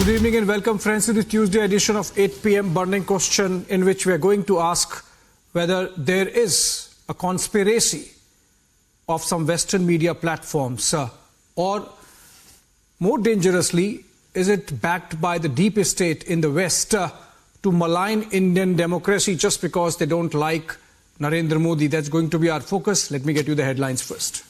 Good evening and welcome, friends, to the Tuesday edition of 8 p.m. Burning Question, in which we are going to ask whether there is a conspiracy of some Western media platforms or, more dangerously, is it backed by the deep state in the West to malign Indian democracy just because they don't like Narendra Modi? That's going to be our focus. Let me get you the headlines first.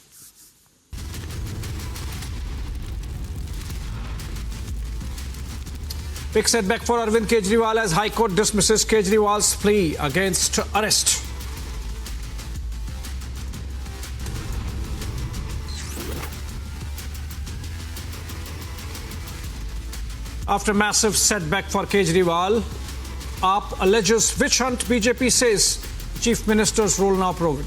Big setback for Arvind Kejriwal as High Court dismisses Kejriwal's plea against arrest. After massive setback for Kejriwal, AAP alleges witch hunt. BJP says Chief Minister's role now proven.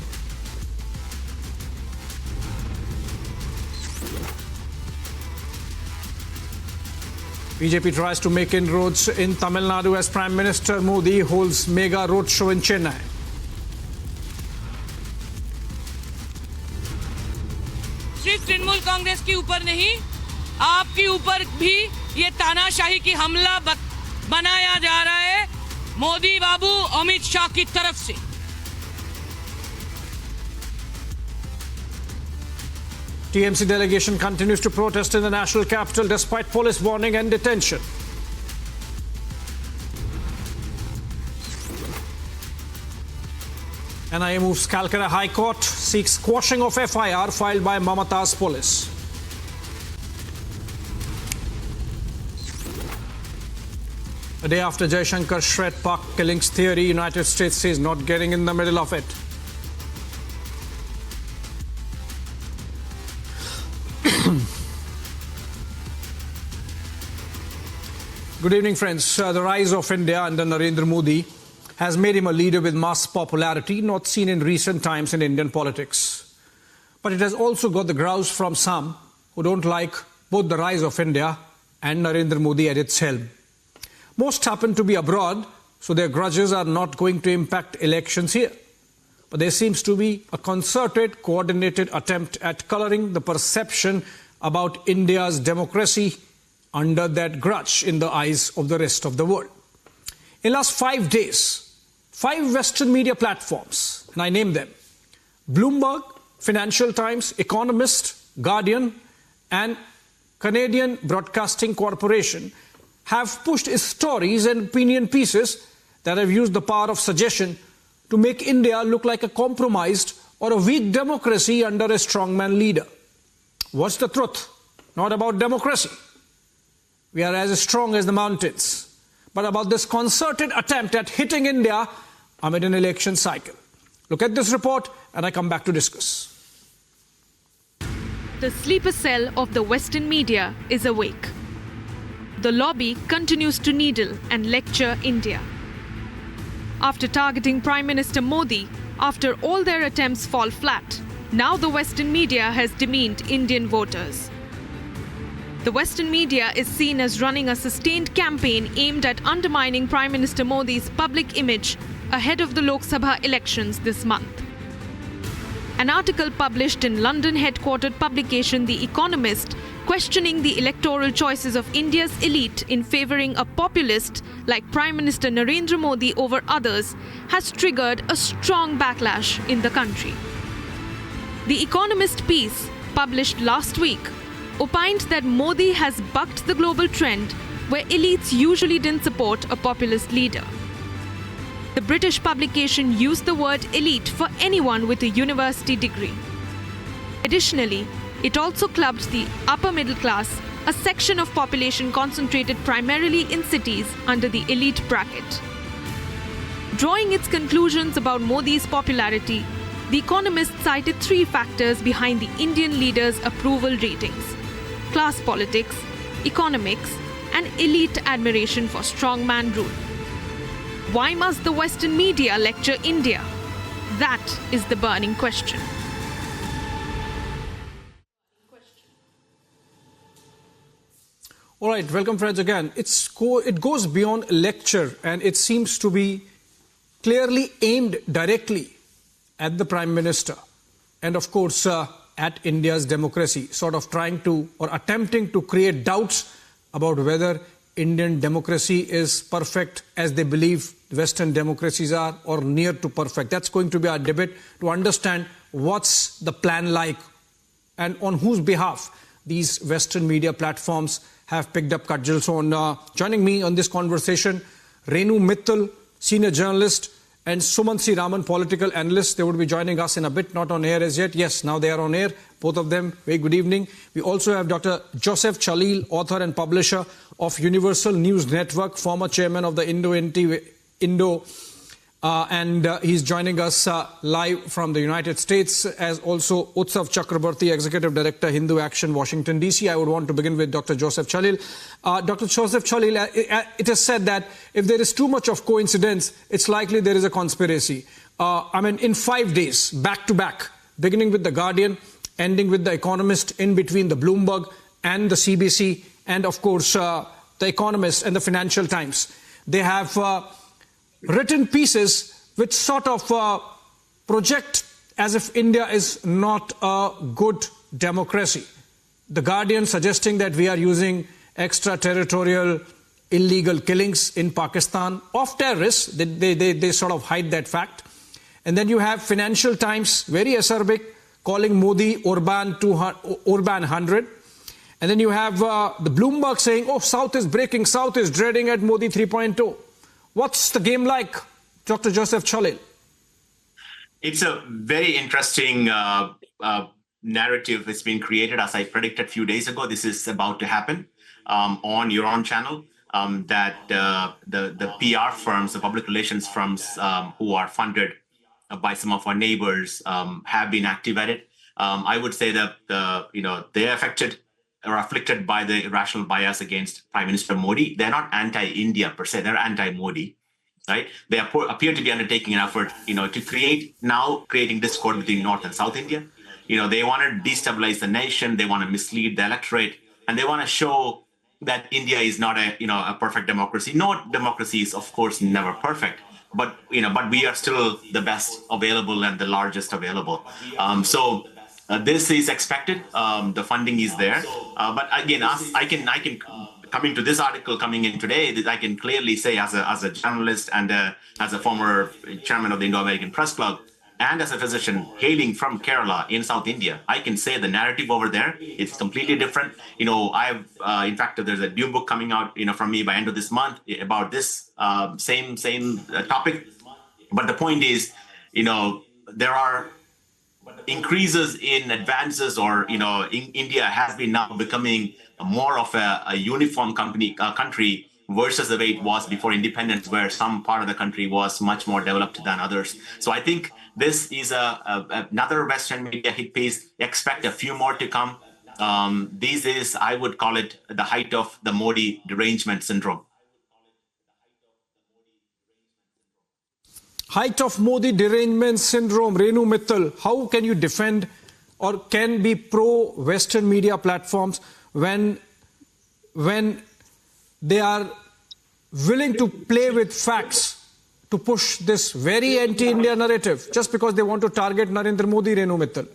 BJP tries to make inroads in Tamil Nadu as Prime Minister Modi holds mega roadshow in Chennai. सिर्फ तृणमूल कांग्रेस के ऊपर नहीं, आपके ऊपर भी ये तानाशाही की हमला बनाया जा रहा है मोदी बाबू अमित शाह की तरफ से। TMC delegation continues to protest in the national capital despite police warning and detention. NIA moves Calcutta High Court, seeks quashing of FIR filed by Mamata's police. A day after Jaishankar shred Pak killings theory, United States says not getting in the middle of it. Good evening, friends. The rise of India under Narendra Modi has made him a leader with mass popularity not seen in recent times in Indian politics. But it has also got the grouse from some who don't like both the rise of India and Narendra Modi at its helm. Most happen to be abroad, so their grudges are not going to impact elections here. But there seems to be a concerted, coordinated attempt at colouring the perception about India's democracy under that grudge in the eyes of the rest of the world. In the last 5 days, 5 Western media platforms, and I name them: Bloomberg, Financial Times, Economist, Guardian, and Canadian Broadcasting Corporation, have pushed stories and opinion pieces that have used the power of suggestion to make India look like a compromised or a weak democracy under a strongman leader. What's the truth? Not about democracy. We are as strong as the mountains, but about this concerted attempt at hitting India amid an election cycle. Look at this report and I come back to discuss. The sleeper cell of the Western media is awake. The lobby continues to needle and lecture India. After targeting Prime Minister Modi, after all their attempts fall flat, now the Western media has demeaned Indian voters. The Western media is seen as running a sustained campaign aimed at undermining Prime Minister Modi's public image ahead of the Lok Sabha elections this month. An article published in London-headquartered publication The Economist, questioning the electoral choices of India's elite in favouring a populist like Prime Minister Narendra Modi over others, has triggered a strong backlash in the country. The Economist piece, published last week, opined that Modi has bucked the global trend where elites usually didn't support a populist leader. The British publication used the word elite for anyone with a university degree. Additionally, it also clubbed the upper middle class, a section of population concentrated primarily in cities, under the elite bracket. Drawing its conclusions about Modi's popularity, The Economist cited 3 factors behind the Indian leader's approval ratings: class politics, economics, and elite admiration for strongman rule. Why must the Western media lecture India? That is the burning question. All right, welcome, friends, again. It goes beyond lecture, and it seems to be clearly aimed directly at the Prime Minister and, of course, at India's democracy, sort of trying to or attempting to create doubts about whether Indian democracy is perfect as they believe Western democracies are, or near to perfect. That's going to be our debate to understand what's the plan like and on whose behalf these Western media platforms have picked up cudgels on. Joining me on this conversation, Renu Mittal, senior journalist, and Suman C. Raman, political analyst. They would be joining us in a bit, not on air as yet. Yes, now they are on air, both of them. Very good evening. We also have Dr. Joseph Chalil, author and publisher of Universal News Network, former chairman of the and he's joining us live from the United States, as also Utsav Chakrabarti, Executive Director, Hindu Action, Washington, D.C. I would want to begin with Dr. Joseph Chalil. Dr. Joseph Chalil, it is said that if there is too much of coincidence, it's likely there is a conspiracy. In 5 days, back to back, beginning with The Guardian, ending with The Economist, in between the Bloomberg and the CBC, and of course, The Economist and the Financial Times. They have written pieces which sort of project as if India is not a good democracy. The Guardian suggesting that we are using extraterritorial illegal killings in Pakistan of terrorists. They sort of hide that fact. And then you have Financial Times, very acerbic, calling Modi Orban 100. And then you have the Bloomberg saying, oh, South is breaking, South is dreading at Modi 3.0. What's the game like, Dr. Joseph Chalil? It's a very interesting narrative that's been created. As I predicted a few days ago, this is about to happen on your own channel, that the PR firms, the public relations firms who are funded by some of our neighbors have been active at it. I would say that they're affected or afflicted by the irrational bias against Prime Minister Modi. They're not anti-India per se, they're anti-Modi, right? They appear to be undertaking an effort, to creating discord between North and South India. They want to destabilize the nation, they want to mislead the electorate, and they want to show that India is not a perfect democracy. No democracy is, of course, never perfect, but we are still the best available and the largest available. This is expected. The funding is there, but again, I can coming to this article coming in today, that I can clearly say as a journalist and as a former chairman of the Indo-American Press Club and as a physician hailing from Kerala in South India, I can say the narrative over there is completely different. I've in fact, there's a new book coming out from me by end of this month about this same topic. But the point is, there are increases in advances, or India has been now becoming more of a uniform country versus the way it was before independence, where some part of the country was much more developed than others. So I think this is another Western media hit piece. Expect a few more to come. This is, I would call it, the height of the Modi derangement syndrome. Height of Modi derangement syndrome. Renu Mittal, how can you defend or can be pro-Western media platforms when they are willing to play with facts to push this very anti-India narrative just because they want to target Narendra Modi, Renu Mittal?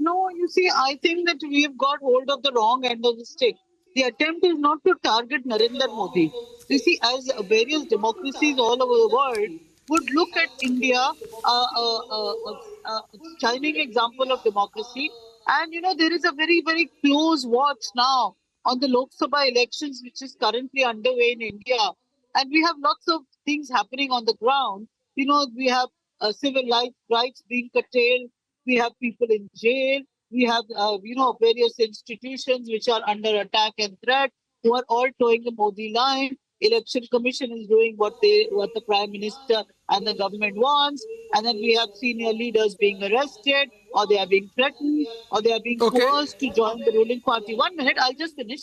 No, you see, I think that we have got hold of the wrong end of the stick. The attempt is not to target Narendra Modi. You see, as various democracies all over the world would look at India, a shining example of democracy. And, there is a very, very close watch now on the Lok Sabha elections, which is currently underway in India. And we have lots of things happening on the ground. We have civil rights being curtailed. We have people in jail. We have, various institutions which are under attack and threat, who are all towing the Modi line. Election Commission is doing what the Prime Minister and the government wants. And then we have senior leaders being arrested, or they are being threatened, or they are being coerced to join the ruling party. 1 minute, I'll just finish.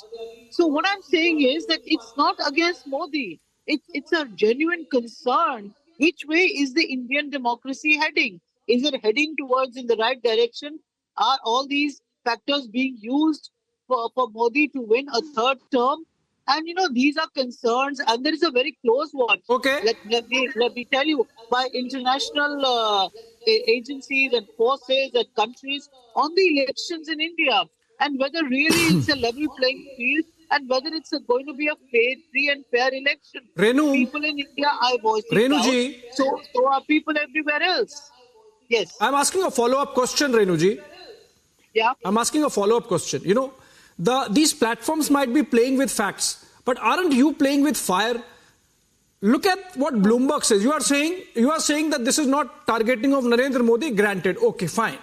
So what I'm saying is that it's not against Modi. It's a genuine concern. Which way is the Indian democracy heading? Is it heading towards in the right direction? Are all these factors being used for Modi to win a third term? And, these are concerns, and there is a very close watch. Okay. Let me tell you, by international agencies and forces and countries on the elections in India, and whether really it's a level playing field and whether it's going to be a free and fair election. Renu, People in India are voicing Renu out, ji. so are people everywhere else. Yes. I'm asking a follow-up question, Renuji. Yeah. I'm asking a follow-up question. You know, these platforms might be playing with facts, but aren't you playing with fire? Look at what Bloomberg says. You are saying that this is not targeting of Narendra Modi. Granted, okay, fine.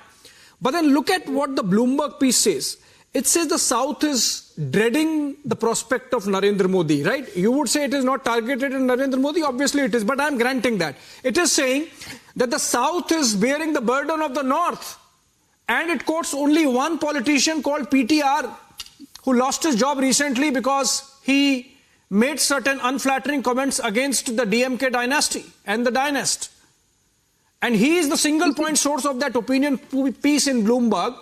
But then look at what the Bloomberg piece says. It says the South is dreading the prospect of Narendra Modi, right? You would say it is not targeted at Narendra Modi. Obviously it is, but I'm granting that. It is saying that the South is bearing the burden of the North. And it quotes only one politician called PTR, who lost his job recently because he made certain unflattering comments against the DMK dynasty and the dynast. And he is the single point source of that opinion piece in Bloomberg,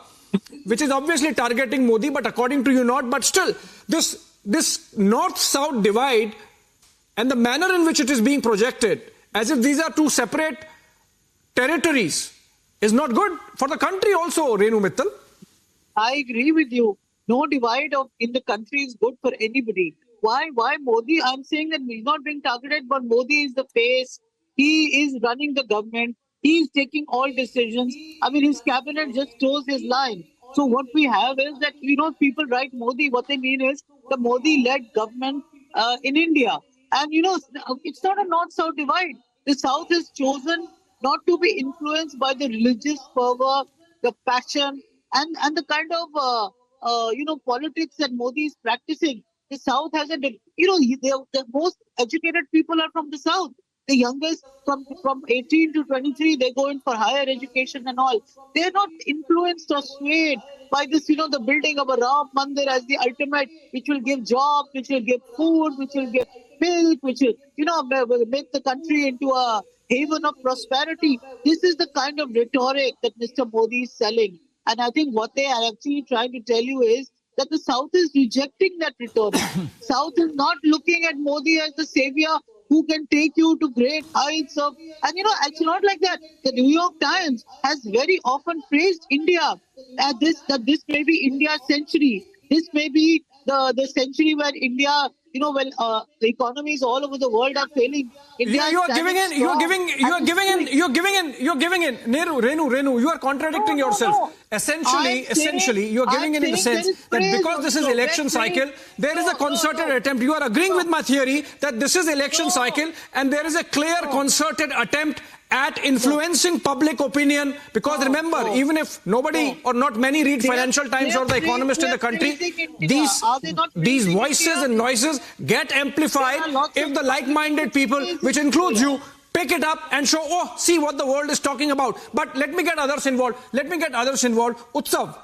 which is obviously targeting Modi, but according to you not. But still, this North-South divide and the manner in which it is being projected, as if these are two separate territories, is not good for the country also, Renu Mittal. I agree with you. No divide in the country is good for anybody. Why Modi? I'm saying that he's not being targeted, but Modi is the face. He is running the government. He is taking all decisions. I mean, his cabinet just chose his line. So what we have is that, people write Modi. What they mean is the Modi-led government in India. And, it's not a North-South divide. The South has chosen not to be influenced by the religious fervor, the passion, and the kind of, politics that Modi is practicing. The South has the most educated people are from the South. The youngest from 18 to 23, they go in for higher education and all. They're not influenced or swayed by this, the building of a Ram Mandir as the ultimate, which will give jobs, which will give food, which will give milk, which will, make the country into a haven of prosperity. This is the kind of rhetoric that Mr. Modi is selling. And I think what they are actually trying to tell you is that the South is rejecting that rhetoric. South is not looking at Modi as the savior who can take you to great heights of, and it's not like that. The New York Times has very often praised India that this may be India's century. This may be the century where India, when the economies all over the world are failing. You're giving in. Renu, you are contradicting yourself. No. Essentially, you are giving in the sense that because this is election cycle, there is a concerted attempt. You are agreeing with my theory that this is election cycle and there is a clear concerted attempt at influencing public opinion. Because remember, even if nobody or not many read Financial Times or The Economist in the country, these voices and noises get amplified if the like-minded people, which includes you, pick it up and show, oh, see what the world is talking about. But let me get others involved. Utsav,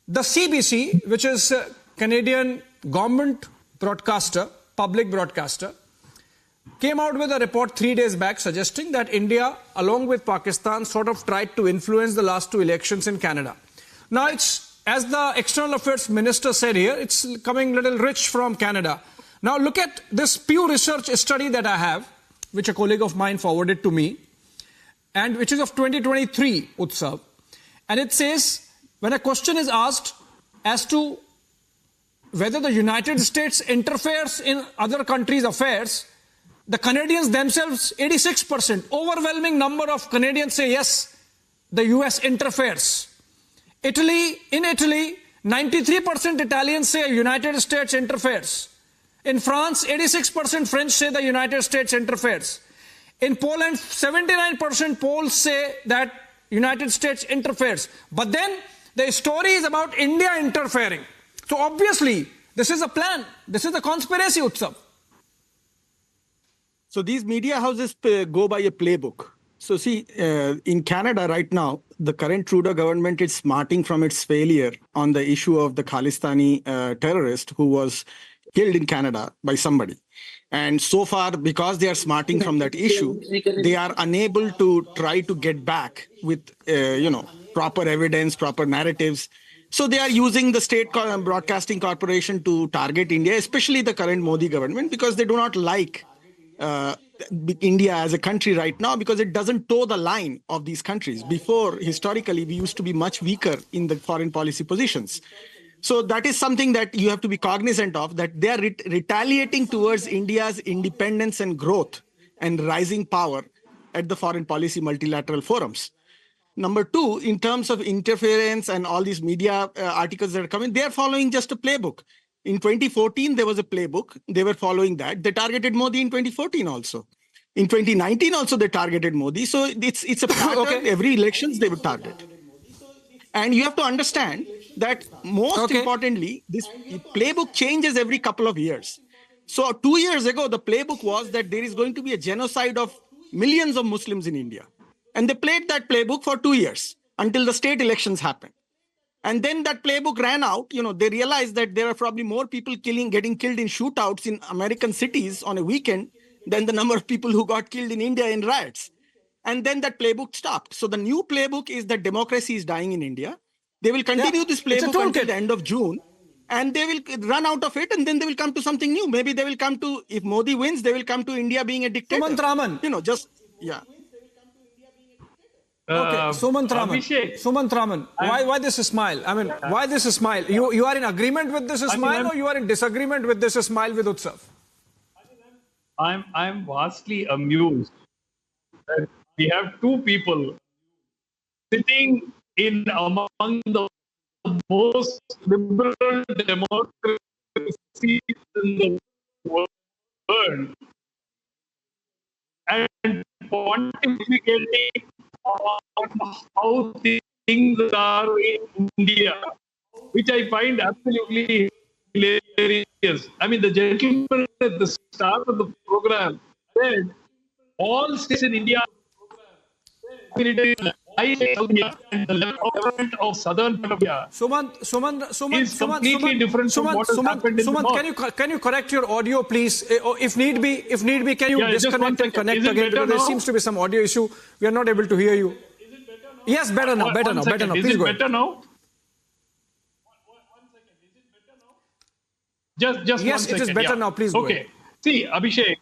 the CBC, which is Canadian government broadcaster, public broadcaster, came out with a report 3 days back suggesting that India, along with Pakistan, sort of tried to influence the last two elections in Canada. Now, it's, as the External Affairs Minister said here, it's coming a little rich from Canada. Now, look at this Pew Research study that I have, which a colleague of mine forwarded to me, and which is of 2023, Utsav. And it says, when a question is asked as to whether the United States interferes in other countries' affairs, the Canadians themselves, 86%, overwhelming number of Canadians say yes, the US interferes. In Italy, 93% Italians say United States interferes. In France, 86% French say the United States interferes. In Poland, 79% Poles say that United States interferes. But then the story is about India interfering. So obviously, this is a plan. This is a conspiracy, Utsav. So these media houses go by a playbook. So see, in Canada right now, the current Trudeau government is smarting from its failure on the issue of the Khalistani terrorist who was killed in Canada by somebody. And so far, because they are smarting from that issue, they are unable to try to get back with, proper evidence, proper narratives. So they are using the state broadcasting corporation to target India, especially the current Modi government, because they do not like India as a country right now, because it doesn't toe the line of these countries. Before, historically, we used to be much weaker in the foreign policy positions. So that is something that you have to be cognizant of, that they are retaliating towards India's independence and growth and rising power at the foreign policy multilateral forums. Number two, in terms of interference and all these media articles that are coming, they are following just a playbook. In 2014, there was a playbook. They were following that. They targeted Modi in 2014 also. In 2019 also, they targeted Modi. So it's a pattern. Okay. Every elections they would target. And you have to understand that most importantly, this playbook changes every couple of years. So 2 years ago, the playbook was that there is going to be a genocide of millions of Muslims in India. And they played that playbook for 2 years until the state elections happened. And then that playbook ran out. They realized that there are probably more people getting killed in shootouts in American cities on a weekend than the number of people who got killed in India in riots. And then that playbook stopped. So the new playbook is that democracy is dying in India. They will continue this playbook until the end of June. And they will run out of it, and then they will come to something new. Maybe they will come to, if Modi wins, they will come to India being a dictator. Sumant Raman. Sumant Raman. Sumant Raman. Why this smile? I mean, why this smile? You are in agreement with this smile, or you are in disagreement with this smile with Utsav? I'm vastly amused that we have two people sitting in among the most liberal democracies in the world and pontificating on how things are in India, which I find absolutely hilarious. I mean, the gentleman at the start of the program said all states in India and the level of government of southern part of India is completely different from what has happened in the north. Can you correct your audio, please? If need be, can you disconnect and connect again? Because there seems to be some audio issue. We are not able to hear you. Yes, better now. Please go ahead. Better now? Just yes, 1 second. It is better now. Please go ahead. See, Abhishek,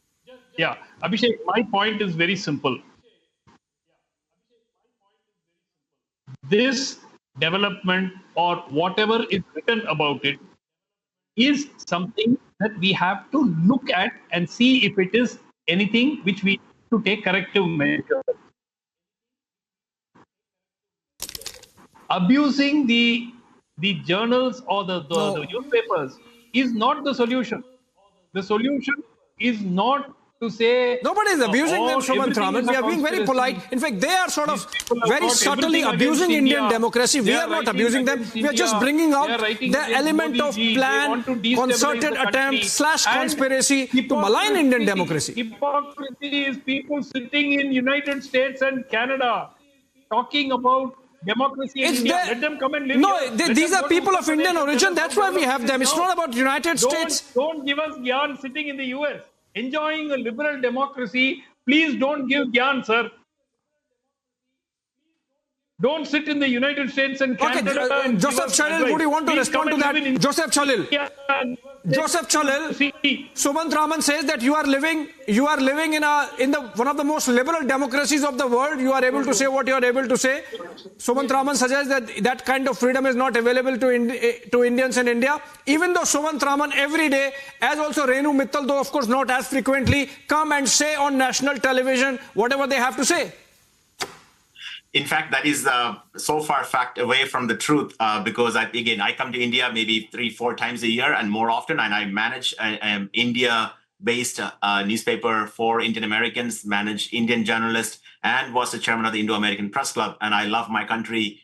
my point is very simple. This development or whatever is written about it is something that we have to look at and see if it is anything which we need to take corrective measures. Abusing the journals or the newspapers is not the solution. The solution is not to say... Nobody is abusing them, Sumant Raman. We are being very polite. In fact, they are sort of very subtly abusing Indian democracy. We are not abusing them. We are just bringing out the element of plan, concerted attempt / conspiracy to malign Indian democracy. Hypocrisy is people sitting in United States and Canada talking about democracy in India. Let them come and live here. These are people of Indian origin. That's why we have them. It's not about United States. Don't give us Gyan sitting in the US. Enjoying a liberal democracy, please don't give Gyan, sir. Don't sit in the United States and Canada. Okay, Joseph Chalil, would you want to respond to that? Joseph Chalil. Sumant Raman says that you are living in one of the most liberal democracies of the world. You are able to say what you are able to say. Sumant Raman suggests that kind of freedom is not available to Indians in India. Even though Sumant Raman every day, as also Renu Mittal, though of course not as frequently, come and say on national television whatever they have to say. In fact, that is so far fact away from the truth because I come to India maybe 3-4 times a year and more often, and I manage an India-based newspaper for Indian Americans, manage Indian journalists, and was the chairman of the Indo-American Press Club. And I love my country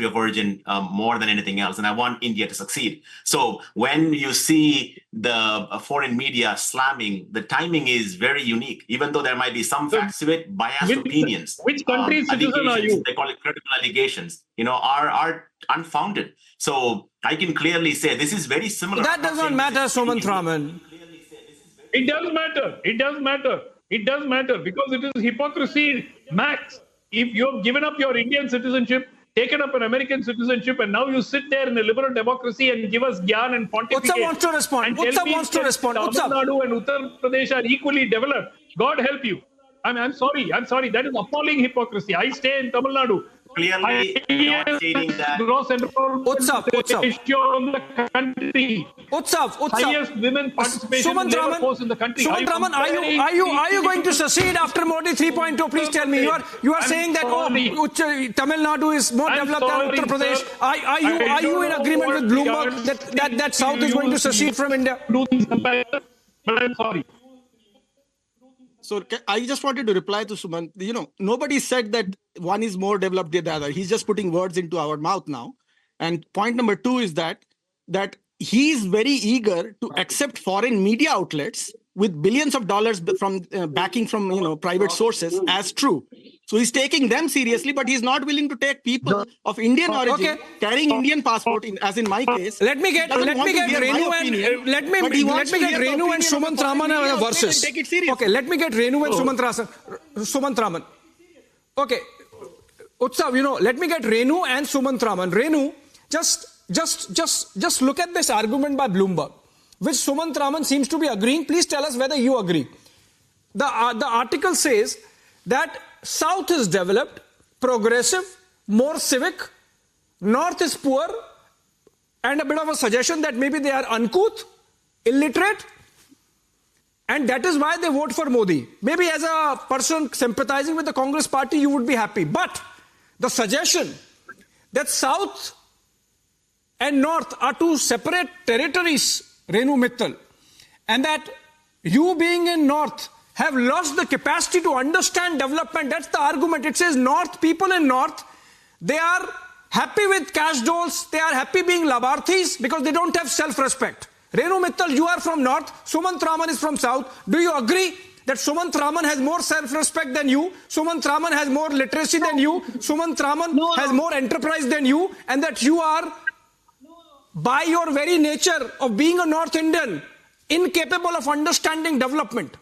of origin more than anything else, and I want India to succeed. So when you see the foreign media slamming, the timing is very unique, even though there might be some facts to it, biased opinions. Which country's citizen are you? They call it critical allegations, are unfounded. So I can clearly say this is very similar. That does not matter, Sumant Raman. It does matter. It does matter because it is hypocrisy max. If you have given up your Indian citizenship, taken up an American citizenship, and now you sit there in a liberal democracy and give us Gyan and pontificate. Utsav wants to respond. Tamil Nadu and Uttar Pradesh are equally developed. God help you. I'm sorry. That is appalling hypocrisy. I stay in Tamil Nadu. clearly not stating that. Gross enrollment Utsav. ratio in the country. Utsav. Highest women participation in Sumant labor Raman, force in the country. Sumant Raman, are you going to secede after Modi 3.0? Please tell me. You are saying that Tamil Nadu is more developed than Uttar Pradesh. Are you in agreement with Bloomberg that South is going to secede from India? But I'm sorry. So I just wanted to reply to Sumant. Nobody said that one is more developed than the other. He's just putting words into our mouth now. And point number two is that he is very eager to accept foreign media outlets with billions of dollars from backing from private sources as true. So he's taking them seriously, but he's not willing to take people of Indian origin carrying Indian passport, as in my case. Let me get Renu and Sumant Raman versus. Okay, let me get Renu and Sumant Raman. Okay, Utsav, let me get Renu and Sumant Raman. Renu, just look at this argument by Bloomberg, which Sumant Raman seems to be agreeing. Please tell us whether you agree. The article says that South is developed, progressive, more civic, North is poor, and a bit of a suggestion that maybe they are uncouth, illiterate, and that is why they vote for Modi. Maybe as a person sympathizing with the Congress party, you would be happy. But the suggestion that South and North are two separate territories, Renu Mittal, and that you being in North have lost the capacity to understand development. That's the argument. It says people in North, they are happy with cash doles, they are happy being Labarthis because they don't have self-respect. Renu Mittal, you are from North, Sumant Raman is from South. Do you agree that Sumant Raman has more self-respect than you, Sumant Raman has more literacy than you, Sumant Raman has more enterprise than you, and that you are, by your very nature of being a North Indian, incapable of understanding development?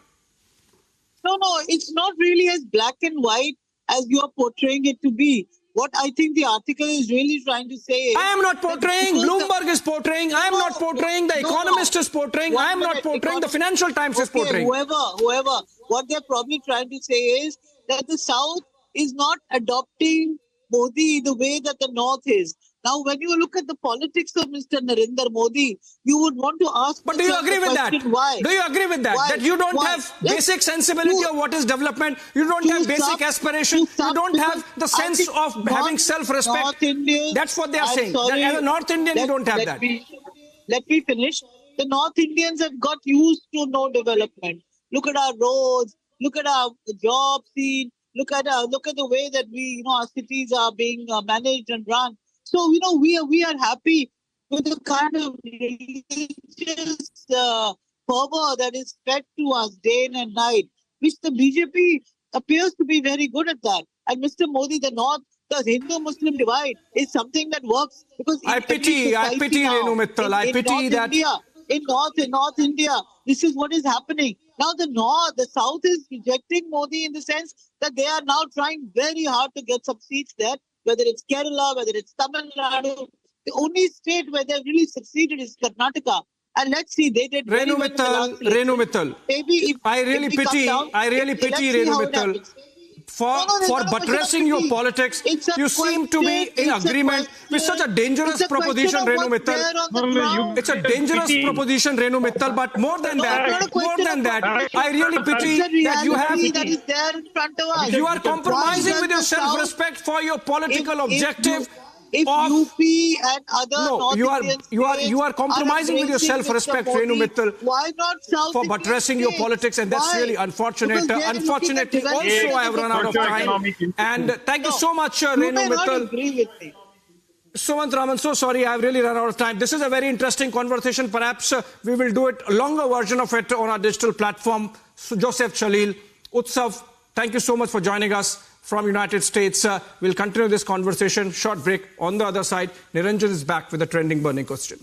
No, it's not really as black and white as you are portraying it to be. What I think the article is really trying to say is... I am not portraying, Bloomberg is portraying, I am not portraying, The Economist is portraying, I am not portraying, The Financial Times is portraying. Whoever, what they're probably trying to say is that the South is not adopting Modi the way that the North is. Now, when you look at the politics of Mr. Narendra Modi, you would want to ask... But do you agree with that? Why? Do you agree with that? Why? That you don't have basic sensibility of what is development, you don't have basic aspiration, you don't have the sense of having self-respect. That's what they are saying. That as a North Indian, you don't have that. Let me finish. The North Indians have got used to no development. Look at our roads, look at our job scene, look at the way that our cities are being managed and run. So, we are happy with the kind of religious fervor that is fed to us day and night, which the BJP appears to be very good at that. And Mr. Modi, the North, the Hindu-Muslim divide is something that works because I pity Renu Mittal. I pity that. In North India, this is what is happening. Now the South is rejecting Modi in the sense that they are now trying very hard to get some seats there. Whether it's Kerala, whether it's Tamil Nadu, the only state where they've really succeeded is Karnataka. And let's see, they did very well in the last election. Renu Mittal. Maybe I really pity Renu Mittal. For buttressing your politics, you seem to be in agreement with such a dangerous proposition, Renu Mittal. It's a dangerous proposition, Renu Mittal, but more than that, I really pity that you are compromising with your self-respect for your political objective. If UP and other you are compromising with your self-respect, Renu Mittal, why not South for buttressing your politics, and that's really unfortunate. Unfortunately, also I have run out of time. And thank you so much, Renu Mittal. Sumant Raman, so sorry, I've really run out of time. This is a very interesting conversation. Perhaps we will do it, a longer version of it on our digital platform. So Joseph Chalil, Utsav, thank you so much for joining us from United States. We'll continue this conversation. Short break. On the other side, Niranjan is back with a trending burning question.